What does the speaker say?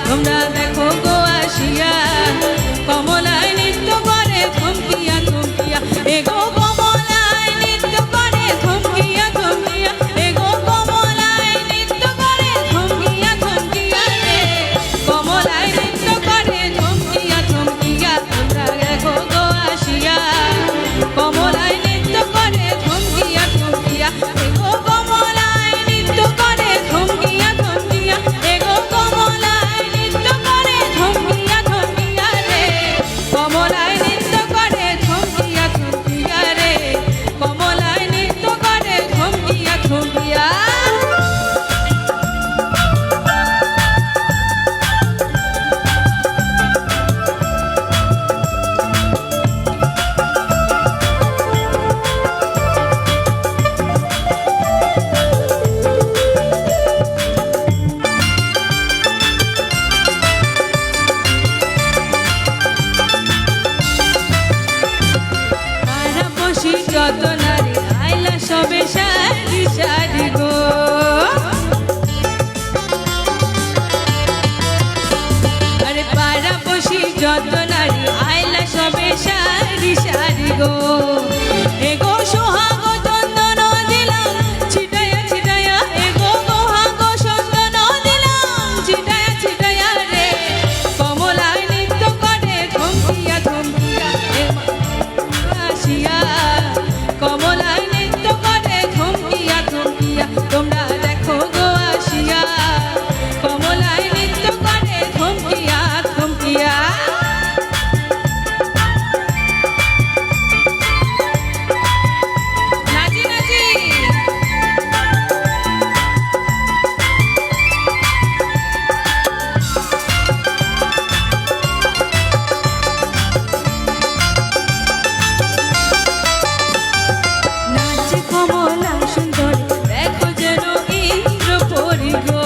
তোমরা দেখো গো আসিয়া কমলায় নৃত্য করে থমকিয়া থমকিয়া এগো কমলায় নৃত্য করে থমকিয়া থমকিয়া এগো কমলায় নৃত্য করে থমকিয়া থমকিয়া রে কমলায় নৃত্য করে থমকিয়া থমকিয়া তোমরা দেখো গো আসিয়া কমলায় নৃত্য করে থমকিয়া থমকিয়া এগো কমলায় নৃত্য করে থমকিয়া থমকিয়া এগো কমলায় নৃত্য করে থমকিয়া থমকিয়া রে কমলায় নৃত্য করে থমকিয়া থমকিয়া রে কমলায় নৃত্য করে থমকিয়া থমকিয়া যত নারী আইলা সবে সারি সারি গো আরে পাড়া বসি যত নারী আইলা সবে সারি সারি গো এগো সোহাগ চন্দন দিলাম ছিটায়া ছিটায়া এগো সোহাগ চন্দন দিলাম ছিটায়া ছিটায়া রে কমলায় নৃত্য করে থমকিয়া থমকিয়া আসিয়া কমলায় নৃত্য করে থমকিয়া থমকিয়া তোমরা দেখো গো আসিয়া কমলায় নৃত্য করে থমকিয়া থমকিয়া নাচি নাচি নাচে কমলা সুন্দর দেখো যেন ইন্দ্র পরি গো